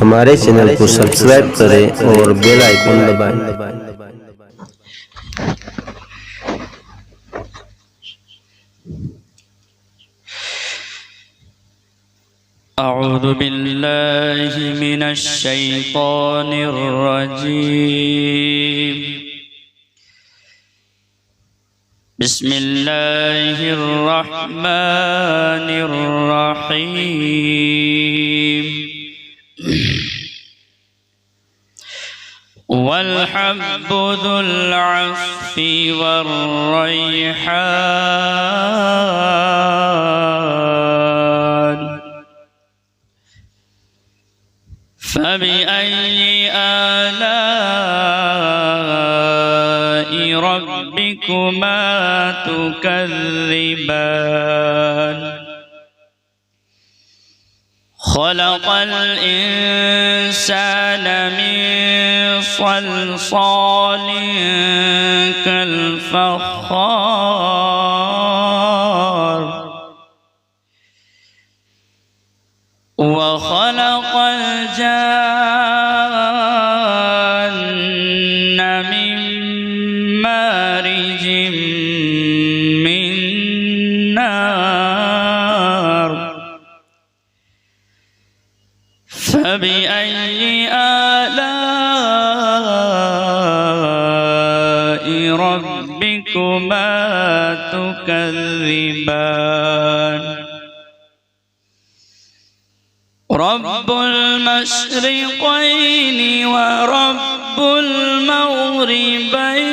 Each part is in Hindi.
हमारे चैनल को सब्सक्राइब करें और बेल आइकन दबाएं। अऊज़ु बिल्लाहि मिनश शैतानिर रजीम। बिस्मिल्लाहिर रहमानिर रहीम। वल हब्बु ज़ुल अस्फ़ि वर रैहान फ़बिअय्यि आलाइ रब्बिकुमा तुकज़्ज़िबान। खलक़ल इंसान मिन सल्सालिन कल फ़ख़्ख़ार व खलक़ल जान्न मिन मारिजिम मिन नार फ़बिअय्यि आलाइ रब्बिकुमा तुकज़्ज़िबान। रब्बुल मशरिक़ैनि व रब्बुल मग़रिबैन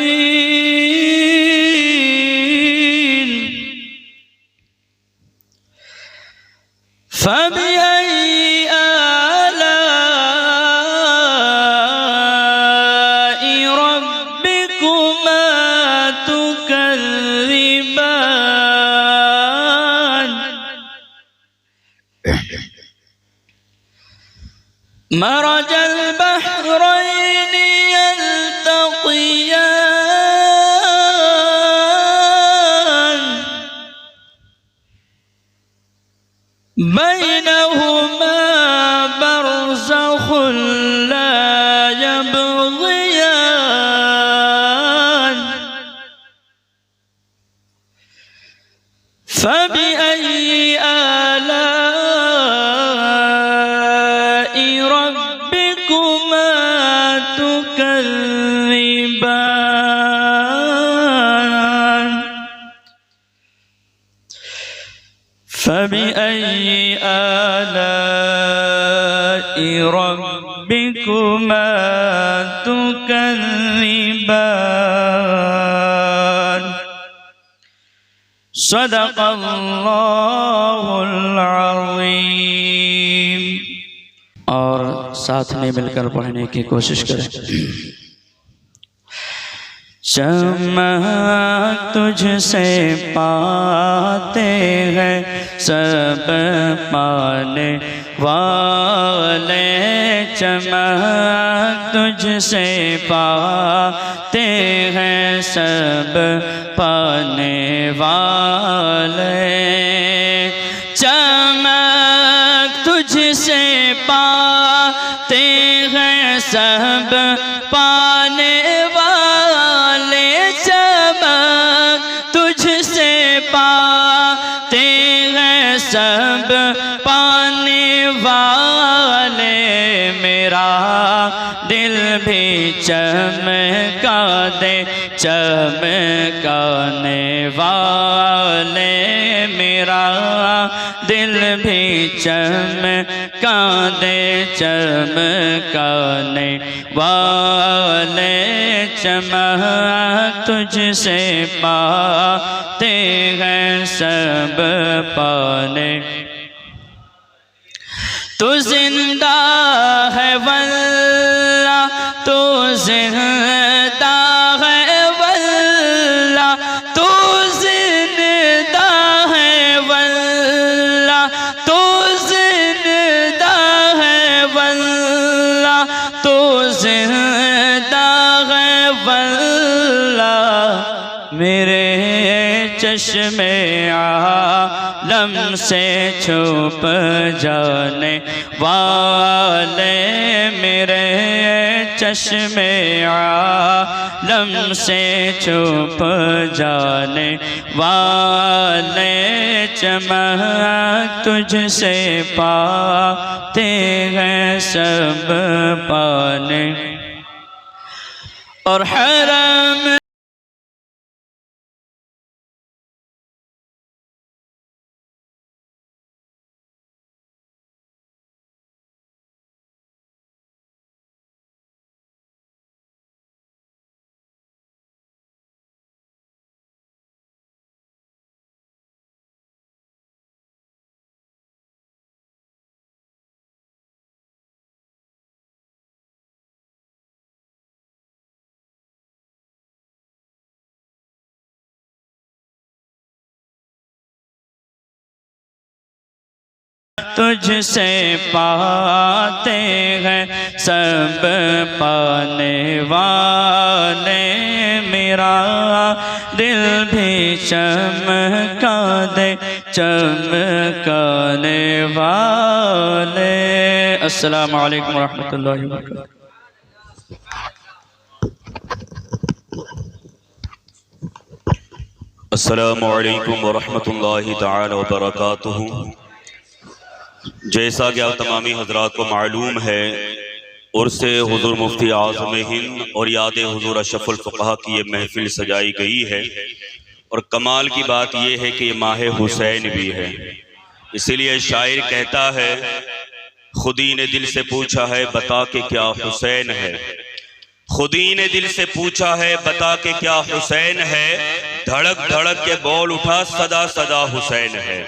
फ़बिअय्यि आलाइ रब्बिकुमा तुकज़्ज़िबान। मरजल बहरैनि यल्तक़ियान बैनहुमा बरज़ख़ुन ला यबग़ियान फ़बिअय्यि आलाइ रब्बिकुमा तुकज़्ज़िबान। फ़बिअय्यि आलाइ रब्बिकुमा तुकज़्ज़िबान। सदक़ल्लाहुल अज़ीम। और साथ में मिलकर पढ़ने की कोशिश करें। चमक तुझसे पाते हैं सब पाने वाले, चमक तुझसे पाते हैं सब पाने वाले, चमक तुझसे पाते हैं सब पाने वाले, चमक तुझसे पाते हैं सब पाने वाले। मेरा दिल भी चमका दे चमकाने वाले, मेरा दिल भी चमका दे चमकाने वाले, चमक तुझसे पाते हैं सब पाने। तू जिंदा है वल्लाह, तू जिंदा है वल्लाह, तू जिंदा है वल्लाह, तू जिंदा है वल्लाह, तू जिंदा है वल्लाह। मेरे चश्मे आलम से छुप जाने वाले, मेरे चश्मे आलम से छुप जाने वाले, चमक तुझसे पाते हैं सब पाने। और हरम तुझसे पाते हैं सब पाने वाले, मेरा दिल भी चमका दे चमकाने वाले। अस्सलामु अलैकुम वरहमतुल्लाहि वबरकातुहू। अस्सलामु अलैकुम वरहमतुल्लाहि ताला वबरकातुहू। जैसा कि आप तमामी हजरात को मालूम है, उर्से हुजूर मुफ्ती आज़म हिंद और याद हुजूर अशरफुल फ़ुक़हा की ये महफिल सजाई गई है। और कमाल की बात यह है कि ये माह हुसैन भी है। इसीलिए शायर कहता है, खुदी ने दिल से पूछा है बता के क्या हुसैन है, खुदी ने दिल से पूछा है बता के क्या हुसैन है, धड़क धड़क के बोल उठा सदा सदा हुसैन है।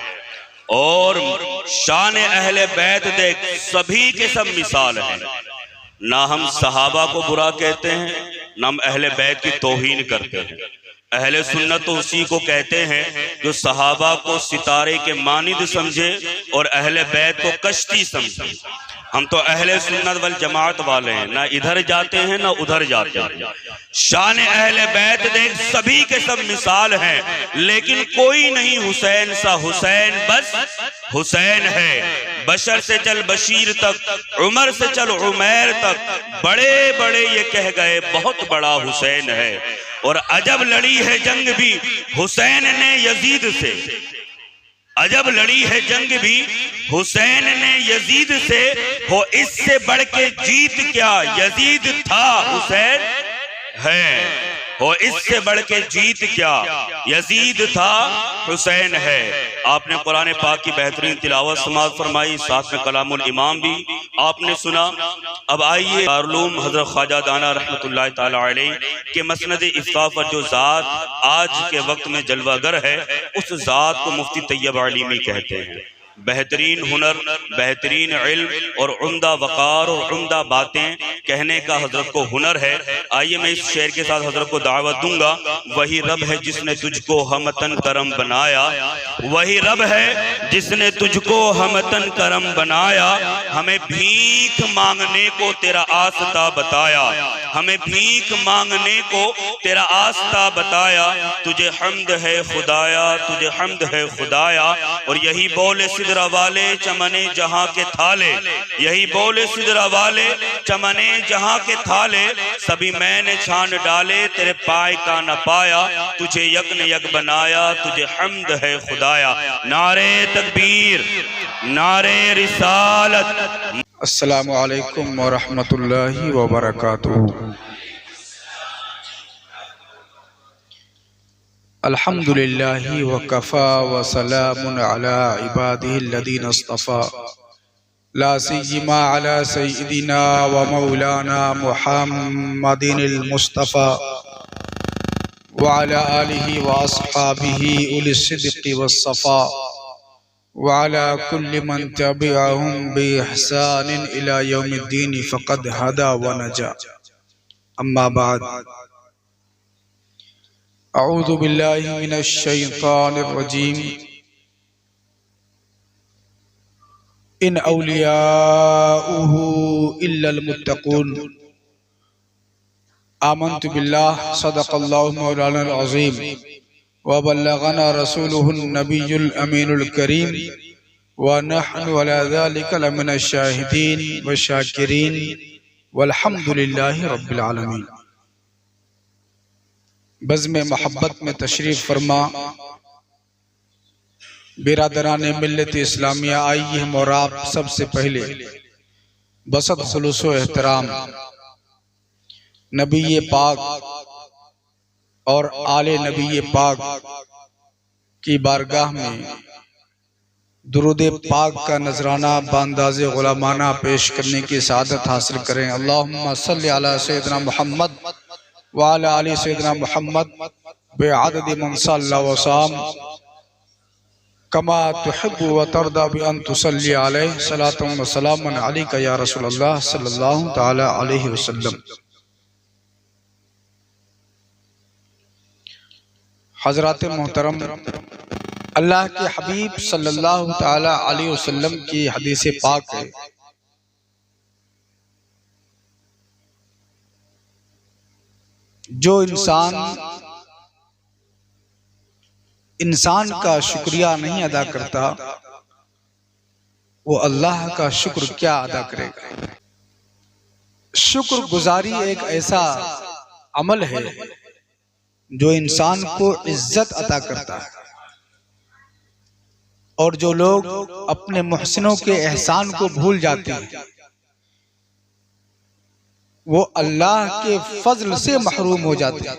और शान अहले बैत देख सभी के सब मिसाल हैं। ना हम सहाबा को बुरा कहते हैं, ना हम अहले बैत की तौहीन करते हैं। अहले सुन्नत तो उसी को कहते हैं जो सहाबा को सितारे के मानिद समझे और अहले बैत को कश्ती समझे। हम तो अहले सुन्नत वल जमात वाले हैं, ना इधर जाते हैं ना उधर जाते हैं। शान अहले बैत देख सभी के सब मिसाल हैं, लेकिन कोई नहीं हुसैन सा, हुसैन बस हुसैन है। बशर से चल बशीर तक, उमर से चल उमैर तक, बड़े बड़े ये कह गए बहुत बड़ा हुसैन है। और अजब लड़ी है जंग भी हुसैन ने यजीद से, अजब लड़ी है जंग भी हुसैन ने यजीद से, हो इससे बढ़ के जीत क्या, यजीद था हुसैन है। हो इससे बढ़ के जीत क्या, यजीद था हुसैन है। आपने कुरान पाक की बेहतरीन तिलावत समाअत फरमाई, साथ में कलामुल इमाम भी आपने सुना। अब आइए दारुल हजरत ख्वाजा दाना रहमतुल्लाह ताला अलैह के मसनद इफ्ता पर जो ज़ात आज के वक्त में जलवागर है, उस ज़ात को मुफ्ती तैयब अलीमी कहते हैं। बेहतरीन हुनर, बेहतरीन इल्म और उम्दा वक़ार और उम्दा बातें कहने का हजरत को हुनर है। आइए मैं इस शेर के साथ हजरत को दावत दूंगा। वही रब है जिसने तुझको हमतन करम बनाया, वही रब है जिसने तुझको हमतन करम बनाया, हमें भीख मांगने को तेरा आस्ता बताया, हमें भीख मांगने को तेरा आस्ता बताया। तुझे हम्द है खुदाया, तुझे हम्द है खुदाया। और यही बोले सिदरा वाले चमने जहां के थाले, यही बोले सिदरा वाले चमने जहां के थाले, सभी मैंने छान डाले तेरे पाए का न पाया, तुझे यक ने यक बनाया, तुझे हम्द है खुदाया। नारे तकबीर, नारे रिसालत। अस्सलामु अलैकुम व रहमतुल्लाहि व बरकातुहू। अल्हम्दुलिल्लाहि व कफ़ा व सलामुन अला इबादिहिल्लज़ीना इस्तफ़ा, ला सिय्यमा अला सय्यिदिना व मौलाना मुहम्मदिनिल मुस्तफ़ा व अला आलिहि व अस्हाबिहि उलिस सिद्क़ि वस्सफ़ा व अला कुल्लि मन तबिअहुम बि इहसानिन इला यौमिद्दीन फ़क़द हदा व नजा। अम्मा बाद, अऊज़ु बिल्लाहि मिनश शैतानिर रजीम। इन औलियाउहु इल्लल मुत्तक़ून। आमन्तु बिल्लाह, सदक़ल्लाहु मौलाना अज़ीम व बल्लगना रसूलुहुन नबियुल अमीनुल करीम व नहनु अला ज़ालिका लमिनश शाहिदीन व शाकिरीन वल्हम्दुलिल्लाहि रब्बिल आलमीन। बज़्म मोहब्बत में तशरीफ़ फरमा बिरादरान मिल्लत इस्लामिया, आइए हम और आप सबसे पहले बसत खुलूस व एहतराम नबी पाक और आले नबी पाक की बारगाह में दुरूद पाक का नजराना बांदाज़े गुलामाना पेश करने की सआदत हासिल करें। अल्लाहुम्मा सल्लि अला सय्यिदना मुहम्मद व अला आलि सय्यिदना मुहम्मद बिअदद मन सल्ला व साम कमा तुहिब्बु व तर्दा बि अन तुसल्ली अलैहि सलातुन व सलामुन अलैका या रसूलल्लाह सल्लल्लाहु तआला अलैहि वसल्लम। हज़रात मोहतरम, अल्लाह के हबीब सल्लल्लाहु तआला अलैहि वसल्लम की हदीस पाक है, जो इंसान का शुक्रिया नहीं अदा करता, वो अल्लाह का शुक्र क्या अदा करेगा। शुक्र गुजारी एक ऐसा अमल है जो इंसान को इज्जत अता करता है, और जो लोग अपने मुहसिनों के एहसान को भूल जाते हैं वो अल्लाह के फजल से महरूम हो जाते हैं।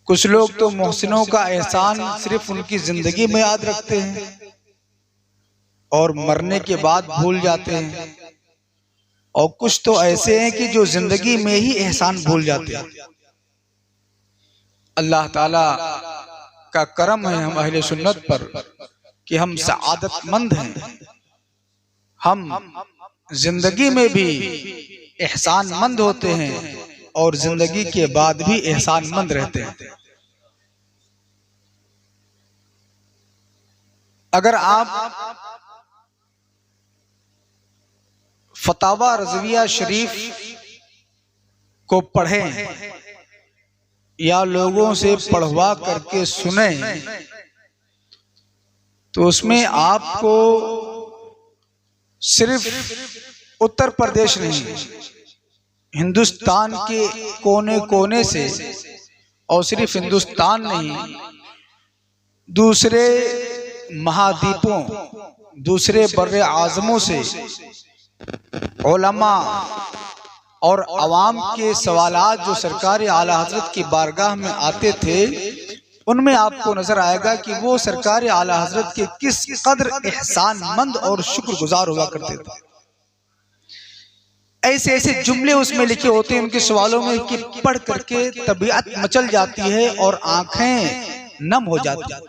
कुछ लोग तो मुहसिनों का एहसान सिर्फ उनकी जिंदगी में याद रखते हैं और मरने के बाद भूल जाते हैं, और कुछ तो ऐसे हैं कि जो जिंदगी में ही एहसान भूल जाते हैं। अल्लाह ताला का करम है हम अहले सुन्नत पर कि हम सआदतमंद हैं, हम जिंदगी में भी एहसानमंद होते हैं और जिंदगी के बाद भी एहसानमंद रहते हैं। अगर आप फतावा रज़विया शरीफ को पढ़ें या लोगों से पढ़वा करके सुने तो उसमें आपको सिर्फ उत्तर प्रदेश नहीं, हिंदुस्तान के कोने कोने से, और सिर्फ हिंदुस्तान नहीं, दूसरे महाद्वीपों, दूसरे बर्रे आज़मों से उलमा और अवाम के सवालात जो सरकार आला हजरत की बारगाह में आते थे, उनमें आपको नजर आएगा कि वो सरकार आला हजरत के किस कदर एहसानमंद और शुक्रगुजार हुआ करते थे। ऐसे ऐसे जुमले उसमें लिखे होते हैं उनके सवालों में कि पढ़ करके तबीयत मचल जाती है और आंखें नम हो जाती है।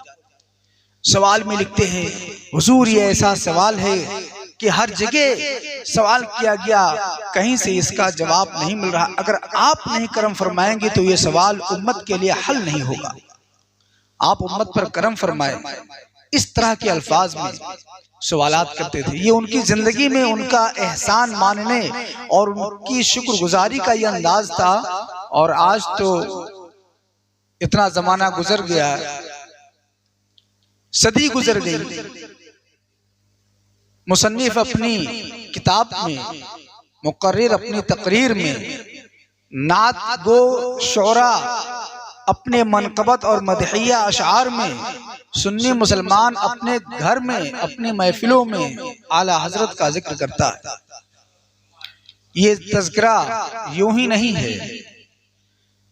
सवाल में लिखते हैं, हुजूर ये ऐसा सवाल है कि हर जगह सवाल किया गया, कहीं से इसका जवाब नहीं मिल रहा। अगर आप नहीं करम फरमाएंगे तो ये सवाल उम्मत के लिए हल नहीं होगा। आप उम्मत पर करम फरमाएं। इस तरह के अल्फाज में सवालात करते थे। ये उनकी जिंदगी में उनका एहसान मानने और उनकी शुक्रगुजारी का ये अंदाज था। और आज तो इतना जमाना गुजर गया, सदी गुजर गई, मुसन्निफ अपनी किताब में, मुकर्रिर अपनी तकरीर में, नात गो शोरा अपने मनकबत और मदहिया अशार में, सुन्नी मुसलमान अपने घर में, अपनी महफिलों में आला हजरत का जिक्र करता है। ये तज़किरा यूं ही नहीं है,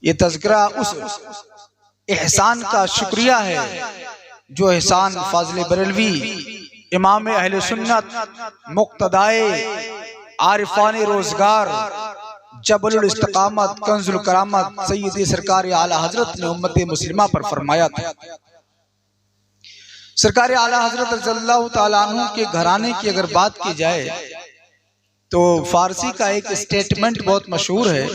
ये तज़किरा उस एहसान का शुक्रिया है जो एहसान फाज़िल बरेलवी, इमाम अहले सुन्नत, मुक्तदाए आरिफान रोजगार, जबलुल इस्तिकामत, कंजुल करामत सैयदी सरकार आला हजरत ने उम्मत मुस्लिमा पर फरमाया था। सरकार आला हजरत रज़ियल्लाहु ताला अन्हु के घराने की अगर बात की जाए तो फारसी का एक स्टेटमेंट बहुत मशहूर है,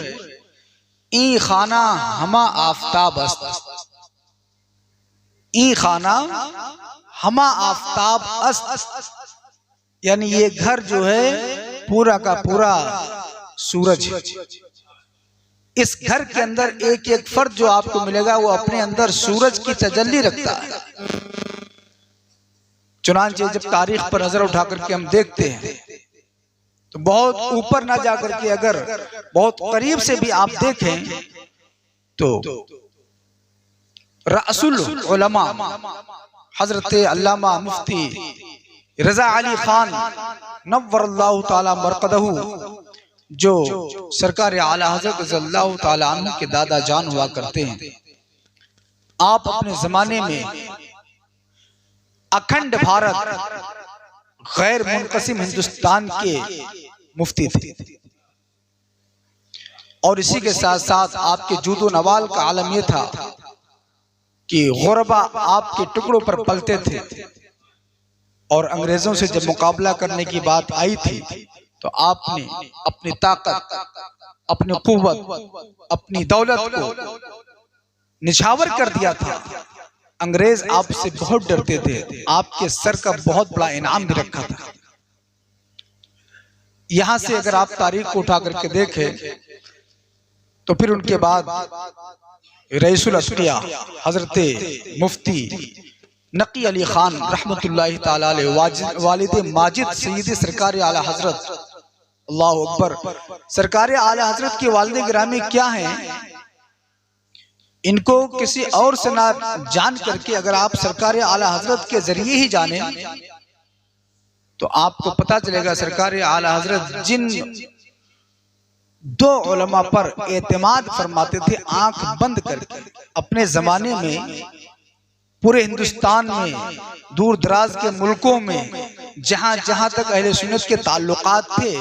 ई खाना हमा आफ्ताब अस्त, ई खाना हमा आफ्ताब अस्त, यानी ये घर जो है पूरा का पूरा सूरज है। इस घर के अंदर एक एक फर्द जो आपको मिलेगा वो अपने अंदर सूरज की तजल्ली रखता है। चुनांचे जब तारीख पर नजर उठा करके हम देखते हैं तो बहुत ऊपर ना जाकर के अगर बहुत करीब से भी आप देखें तो रसूल उलमा हजरत अल्लामा मुफ्ती रजा अली खान नव्वरल्लाहु ताला मरकदहू जो सरकार आला हजरत रज़ियल्लाहु ताला अन्हु के दादा जान हुआ करते हैं, आप अपने जमाने में अखंड भारत गैर मुनक़सिम हिंदुस्तान के मुफ्ती थे। और इसी के साथ साथ आपके जूदो नवाल का आलम यह था कि गुरबा आपके टुकड़ों पर पलते थे। और अंग्रेजों से जब मुकाबला करने की बात आई थी तो आपने अपनी ताकत, अपनी कुव्वत, अपनी दौलत को निछावर कर दिया था। अंग्रेज आपसे बहुत डरते थे, आपके सर का बहुत बड़ा इनाम भी रखा था। यहां से अगर आप तारीख को उठा करके देखें तो फिर उनके बाद रईसुल अस्किया हजरत मुफ्ती नकी अली खान रहमतुल्लाहि ताला अलैह वालिद माजिद सईद सरकार आला हजरत, अल्लाहु अकबर, सरकार आला हजरत के वालिद गिरामी क्या हैं, इनको किसी और से ना जान करके अगर आप सरकार आला हजरत के जरिए ही जाने तो आपको पता चलेगा सरकार आला हजरत जिन दो उलमा पर एतमाद फरमाते थे आंख बंद करके, अपने जमाने में पूरे हिंदुस्तान में दूर दराज के मुल्कों में जहां जहां तक अहले सुन्नत के ताल्लुकात थे,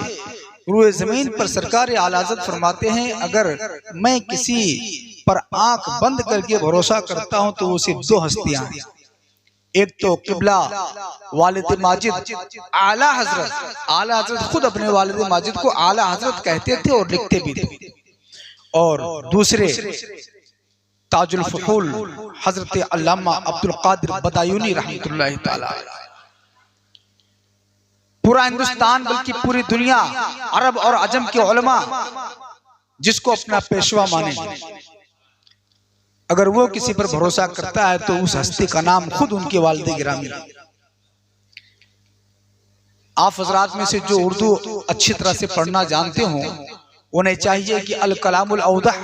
रूए जमीन पर सरकार आला हज़रत फरमाते हैं अगर मैं किसी पर आंख बंद करके भरोसा करता हूं तो वो सिर्फ दो हस्तियां हैं, एक तो किबला वालिद माजिद आला हजरत खुद अपने वालिद माजिद को आला हजरत कहते थे और लिखते भी थे, और दूसरे ताजुल फुहूल हजरत अल्लामा अब्दुल कादिर बदायूनी रहमतुल्लाहि ताला। पूरा हिंदुस्तान बल्कि पूरी दुनिया, अरब और अजम के उलमा जिसको अपना पेशवा माने, अगर वो किसी पर भरोसा करता है तो उस हस्ती का नाम खुद उनके वालिद गिरामी। आप हजरात में से जो उर्दू अच्छी तरह से पढ़ना जानते हो उन्हें चाहिए कि अल कलामुल औदह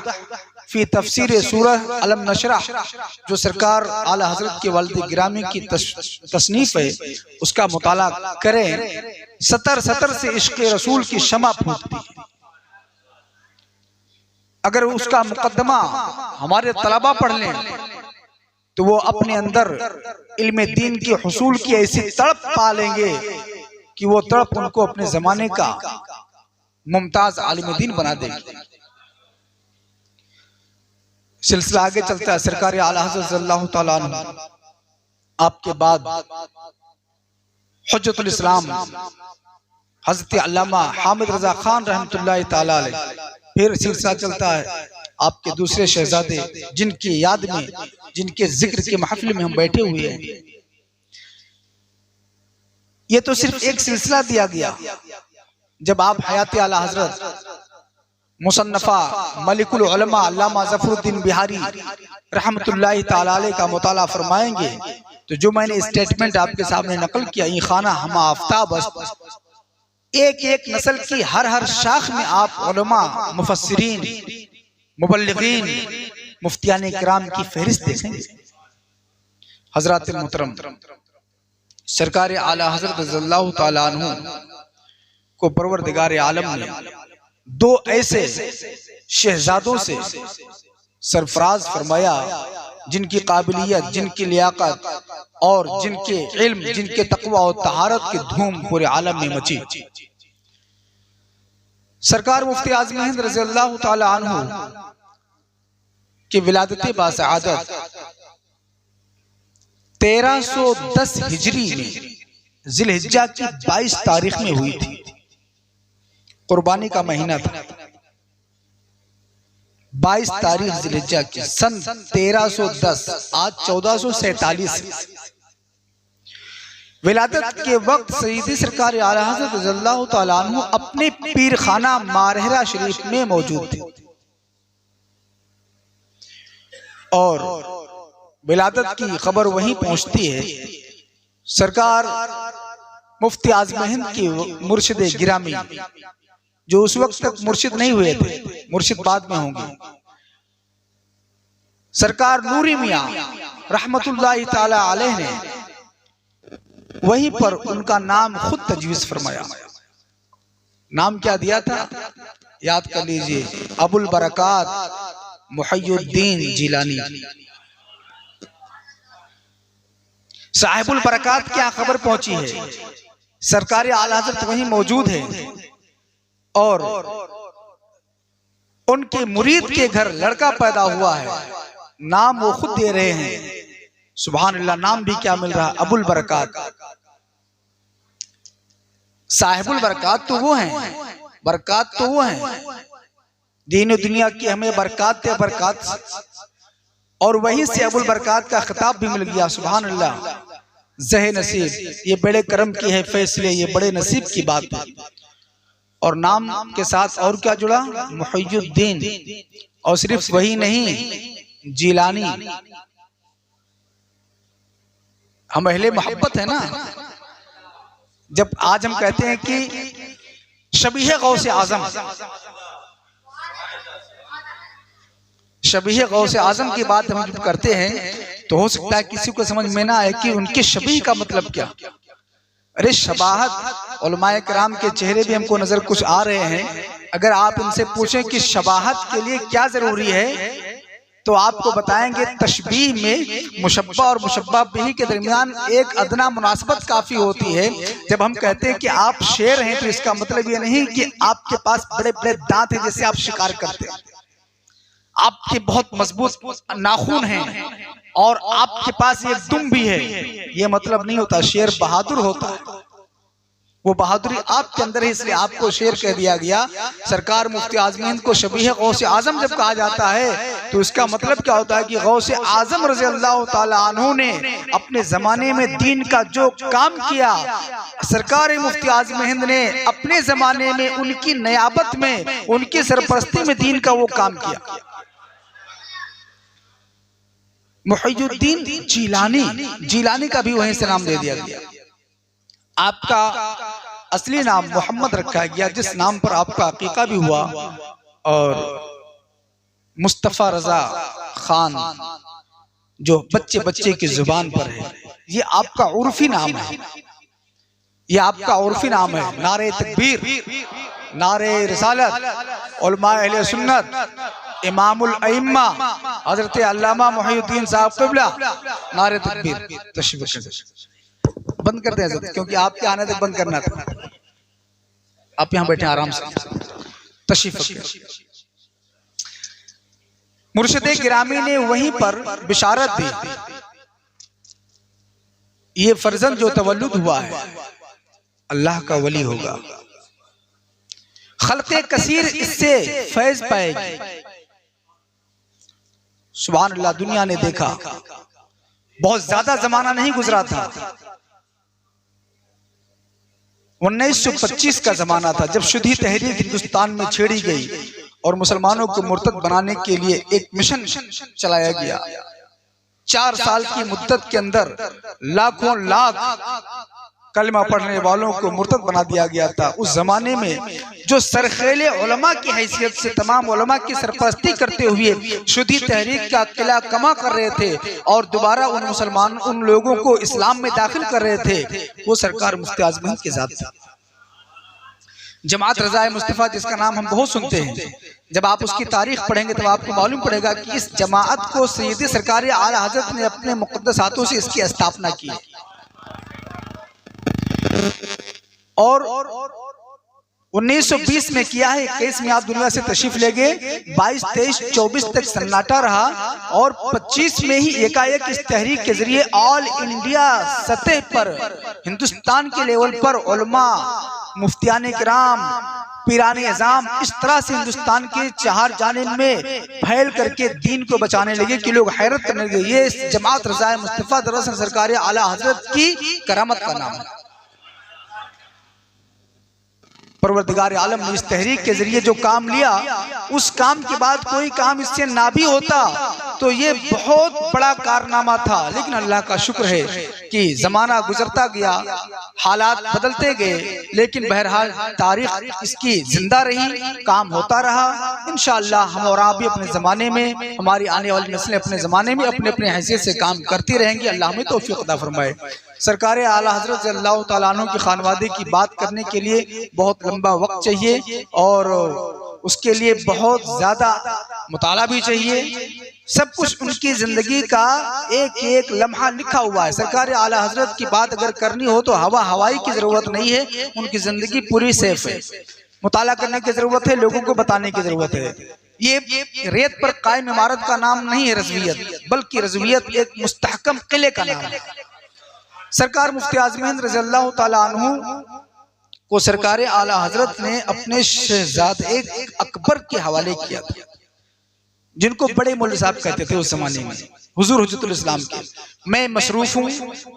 फी तफसीर सूरह अलम नशरा जो सरकार आला हजरत के वालिद गिरामी की तसनीफ है उसका मुताला करें। सतर से इश्क रसूल की शमा फूटती है। अगर उसका मुकदमा हमारे तलबा पढ़ लें तो वो अपने अंदर इल्म दीन के हुसूल की ऐसी तड़प पा लेंगे कि वो तड़प उनको अपने जमाने का मुमताज आलिम दीन बना देगी। सिलसिला आगे चलता है। सरकार आला हज़रत सल्लल्लाहु ताला अलैहि आपके बाद हुज्जतुल इस्लाम हजरत अल्लामा हामिद रजा खान रहमतुल्लाहि ताला अलैहि, फिर सिलसिला चलता है आपके दूसरे शहजादे जिनकी याद में, जिनके जिक्र के महफिल में हम बैठे हुए हैं। ये तो सिर्फ एक सिलसिला दिया गया। जब आप हयात आला हजरत मुसन्नफा मलिकुल उलमा अल्लामा ज़फरुद्दीन बिहारी रहमतुल्लाहि ताला अलैहि का मुताला फरमाएंगे तो जो मैंने स्टेटमेंट आपके सामने नकल किया, ये खाना हम आफ्ताब एक एक नस्ल की हर शाख में आप उलमा, मुफस्सिरीन, मुबल्लिगीन, मुफ्तियान किराम की फहरिस्त देखेंगे। हजरत मोहतरम सरकार आला हजरत रज़ियल्लाहु ताला अन्हु को परवरदिगार आलम ने दो ऐसे शहजादों से सरफराज फरमाया जिनकी काबिलियत, जिनकी लियाकत और जिनके इल्म, जिनके तकवा और तहारत की धूम पूरे आलम में मची। सरकार मुफ्ती आज़म हिंद रज़ियल्लाहु ताला अन्हु की विलादत बासआदत 1310 हिजरी में जिलहिज्जा की 22 तारीख में हुई थी। कुर्बानी का महीना था। 22 तारीख जिलहिज्जा की सन 1310, आज 1447। विलादत के वक्त सईदी सरकार आला हज़रत रज़ियल्लाहु ताला अन्हु अपने पीरखाना मारहरा शरीफ में मौजूद थे। और विलादत की खबर वहीं पहुंचती है। सरकार मुफ्ती आज़म हिंद की मुर्शिद गिरामी, जो उस वक्त तक मुर्शिद नहीं हुए थे, मुर्शिद बाद में होंगे, सरकार नूरी मियां रहमतुल्लाहि ताला अलैह ने वहीं पर उनका नाम खुद तजवीज़ फरमाया। नाम क्या दिया था, याद कर लीजिए, अबुल बरकात मुहय्यिद्दीन जिलानी। साहिबुल बरकात क्या खबर पहुंची है, सरकार आला हज़रत वहीं मौजूद है और उनके मुरीद के घर लड़का पैदा हुआ है। नाम वो खुद दे रहे हैं, सुभान अल्लाह। नाम भी क्या मिल रहा, अबुल बरकात। साहिबुल बरकात तो वो हैं, बरकात तो वो हैं, दीन और दुनिया की हमें बरकात है, बरकात। और वहीं से अबुल बरकात का खिताब भी मिल गया, सुभान अल्लाह। ज़हे नसीब, ये बड़े करम की है फैसले, ये बड़े नसीब की बात है। और नाम के साथ और क्या जुड़ा, मुहय्यिद्दीन। और सिर्फ वही नहीं, जिलानी। हम अहले मोहब्बत है ना। जब आज हम कहते हैं कि शबीह गौसे आजम, शबीह गौसे आजम की बात हम जब करते हैं तो हो सकता है किसी को समझ में ना आए कि उनके शबीह का मतलब क्या। अरे शबाहत, उलमाए किराम के चेहरे भी हमको नजर कुछ आ रहे हैं। अगर आप इनसे पूछें कि शबाहत के लिए क्या जरूरी है, तो आपको बताएंगे तशबीह में मुशब्बा और मुशब्बा बिही के दरमियान एक अदना मुनासबत काफी होती है। जब हम कहते हैं कि आप शेर हैं, तो इसका मतलब ये नहीं कि आपके पास बड़े बड़े दांत हैं जिससे आप शिकार करते हैं, आपके बहुत मजबूत नाखून हैं और आपके पास एक दुम भी है, ये मतलब नहीं होता। शेर बहादुर होता है, वो बहादुरी आपके अंदर है, इसलिए आपको शेर कह दिया गया। सरकार मुफ्ती आज़म हिंद को शबीह गौसे आजम जब कहा जाता है तो इसका मतलब क्या होता है कि गौसे आजम रज़ी अल्लाह ताला अन्हु ने अपने जमाने में दीन का जो काम किया, सरकार मुफ्ती आज़म हिंद ने अपने जमाने में उनकी नियाबत में, उनकी सरपरस्ती में दीन का वो काम किया। मुहय्यिद्दीन जिलानी, जिलानी का भी वहीं से नाम दे दिया गया। आपका असली नाम मोहम्मद रखा गया, जिस नाम पर आपका अकीका भी हुआ। और मुस्तफा रजा खान जो बच्चे बच्चे की जुबान पर है, ये आपका उर्फी नाम है, ये आपका उर्फी नाम है। नारे तकबीर, नारे रिसालत, उलमा अहले सुन्नत, इमामुल अइम्मा हजरत अल्लामा मुहय्यिद्दीन साहब क़िबला, नारे तकबीर। तशरीफ बंद करते हैं क्योंकि आपके आने तक बंद करना था। आप यहां बैठे आराम से, तशरीफ। मुर्शिद गिरामी ने वहीं पर बिशारत दी, ये फर्जंद जो तवल्लुद हुआ है अल्लाह का वली होगा, खल्क़े कसीर इससे फैज पाएगी। सुभान अल्लाह। दुनिया ने देखा, बहुत ज्यादा जमाना नहीं गुजरा था, 1925 का जमाना था जब शुद्धी तहरीक हिंदुस्तान में छेड़ी गई और मुसलमानों को मुर्तद बनाने के लिए एक मिशन चलाया गया। 4 साल की मुद्दत के अंदर लाखों लाख कलमा पढ़ने वालों को मुर्तद बना दिया गया था। उस जमाने में जो सरखेले उलमा की हैसियत से तमाम उलमा की सरपरस्ती करते हुए शुद्धी तहरीक का किला कमा कर रहे थे और दोबारा उन मुसलमान उन लोगों को इस्लाम में दाखिल कर रहे थे, वो सरकार मुफ्ती आज़म हिंद के साथ था। जमात रज़ाए मुस्तफ़ा जिसका नाम हम बहुत सुनते हैं, जब आप उसकी तारीख पढ़ेंगे तब आपको मालूम पड़ेगा कि इस जमात को सैयदी सरकार आला हज़रत ने अपने मुक़द्दस हाथों से इसकी स्थापना की। और 1920 में किया है, 21 में आप दुनिया से तशरीफ ले गए, 22, 23, 24 तक सन्नाटा रहा और 25 में ही एकाएक इस तहरीक के जरिए ऑल इंडिया सतह पर हिंदुस्तान के लेवल पर उलमा, मुफ्तियान किराम, पीराने अज़ाम इस तरह से हिंदुस्तान के 4 जानिब में फैल करके दीन को बचाने लगे कि लोग हैरत करने लगे। ये जमात रज़ाए मुस्तफ़ा दरअसल सरकार आला हज़रत की करामत का नाम है। परवरदिगार आलम ने इस तहरीक के जरिए जो काम लिया, उस काम के बाद कोई काम इससे ना भी होता तो ये बहुत बड़ा कारनामा था। लेकिन अल्लाह का शुक्र है कि जमाना गुजरता गया, हालात बदलते गए, लेकिन बहरहाल तारीख इसकी जिंदा रही, काम होता रहा। इंशाअल्लाह हम और आप भी अपने ज़माने में, हमारी आने वाली नस्लें अपने ज़माने में अपने अपने हैसियत से काम करती रहेंगी। अल्लाह हमें तौफीक अता फरमाए। सरकार आला हज़रत अल्लाह तआला अन्हु की खानवादे की बात करने के लिए बहुत लंबा वक्त चाहिए और उसके लिए बहुत ज़्यादा मुताला भी चाहिए। सब कुछ उनकी जिंदगी का एक एक लम्हा लिखा हुआ है। सरकार आला हज़रत की बात अगर करनी हो तो हवा हवाई की जरूरत नहीं है, उनकी जिंदगी पूरी सेफ है। मुताला करने की जरूरत है, लोगों को बताने की जरूरत है। ये रेत पर कायम इमारत का नाम नहीं है रज़वियत, बल्कि रज़वियत एक मुस्तहकम किले का नाम है। सरकार मुफ्ती आज़म हिंद रज़ी अल्लाह तआला अन्हु को सरकार आला हज़रत ने अपने शहजादे अकबर के हवाले किया था, जिनको बड़े मौलवी साहब कहते थे उस जमाने में, हुजूर हुज्जतुल इस्लाम के। मैं मसरूफ हूँ,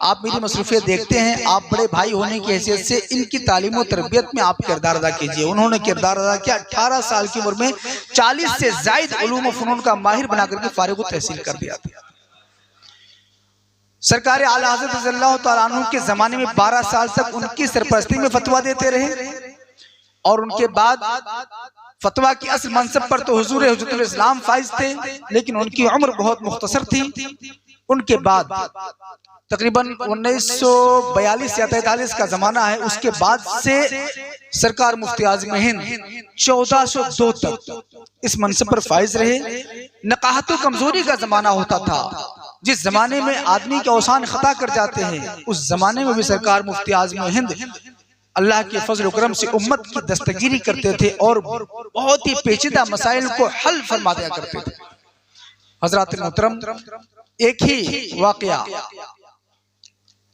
आप मेरी मसरूफियत देखते हैं। आप बड़े भाई होने की हैसियत से इनकी तालीम और तरबियत में आप किरदार अदा कीजिए। उन्होंने किरदार अदा किया। 18 साल की उम्र में 40 से ज़ायद उलूम व फ़नून का माहिर बना करके फारिग तहसील कर दिया था। सरकार आला हज़रत रज़ियल्लाहु तआला अन्हु के जमाने में 12 साल तक उनकी सरपरस्ती में फतवा देते रहे और उनके बाद फतवा की असल मनसब पर तो हुजूर हुज्जतुल इस्लाम फाइज थे, लेकिन उनकी उम्र बहुत मुख्तसर थी। उनके बाद तकरीबन 1942 या 43 का जमाना है, उसके बाद से सरकार मुफ्ती आज़म हिंद 1402 तक इस मनसब पर फाइज रहे। नकाहत व कमजोरी का जमाना होता था, जिस जमाने में आदमी के औसान खता कर जाते हैं, उस जमाने में भी सरकार मुफ्ती आज़म हिंद अल्लाह के फजल करम से उम्मत की दस्तगीरी करते थे और बहुत ही पेचीदा मसाइल को हल फरमा दिया करते थे। हजरात मोहतरम, एक ही वाकया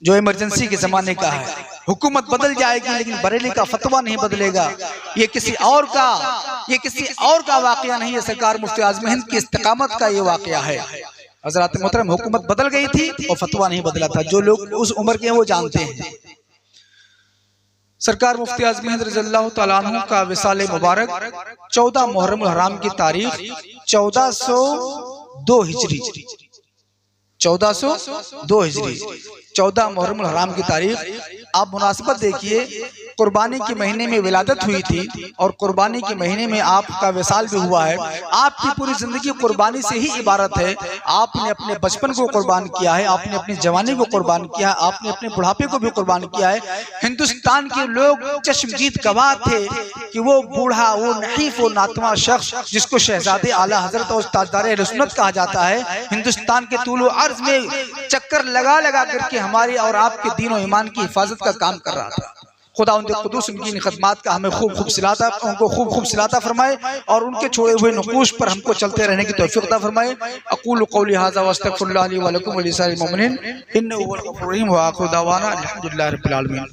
जो इमरजेंसी के जमाने का है, हुकूमत बदल जाएगी लेकिन बरेली का फतवा नहीं बदलेगा, ये किसी और का वाकया नहीं है, सरकार मुफ्ती आज़म हिंद की इस्तिकामत का ये वाकया है। हजरात मोहतरम, हुकूमत बदल गई थी और फतवा नहीं बदला था। जो लोग उस उम्र के हैं वो जानते हैं। सरकार मुफ्ती आज़म हिंद रज़ियल्लाहु तआला अन्हु का विसाल मुबारक 14 मुहर्रम हराम की तारीख 1402 हिजरी 14 मुहर्रम हराम की तारीख। आप मुनासिबत देखिए, कुर्बानी के महीने में विलादत हुई थी और कुर्बानी के महीने में आपका विसाल भी हुआ है। आपकी पूरी जिंदगी कुर्बानी से ही इबारत है। आपने अपने बचपन को कुर्बान किया है, आपने अपनी जवानी को कुर्बान किया है, आपने अपने बुढ़ापे को भी कुर्बान किया है। हिंदुस्तान के लोग चश्मदीद गवाह थे कि वो बूढ़ा, वो नहीफ, वो नातवा शख्स जिसको शहजादे आला हजरत और ताजदार अहले सुन्नत कहा जाता है, हिंदुस्तान के तूल अर्ज में चक्कर लगा लगा करके हमारी और आपके दीन और ईमान की हिफाजत का काम कर रहा था। खुदा उनके कुदूस उनकी खदमात का हमें खूब सिलाता फरमाए और उनके छोड़े हुए नकूश पर हमको चलते रहने की तौफीक अता फरमाए। अक़ूलु क़ौली हाज़ा व अस्तग़फ़िरुल्लाह ली व लकुम व लिसाइरिल मुमिनीन इन्नहु हुवल गफ़ूरुर रहीम व आखिरु दावाना अल्हम्दुलिल्लाहि रब्बिल आलमीन।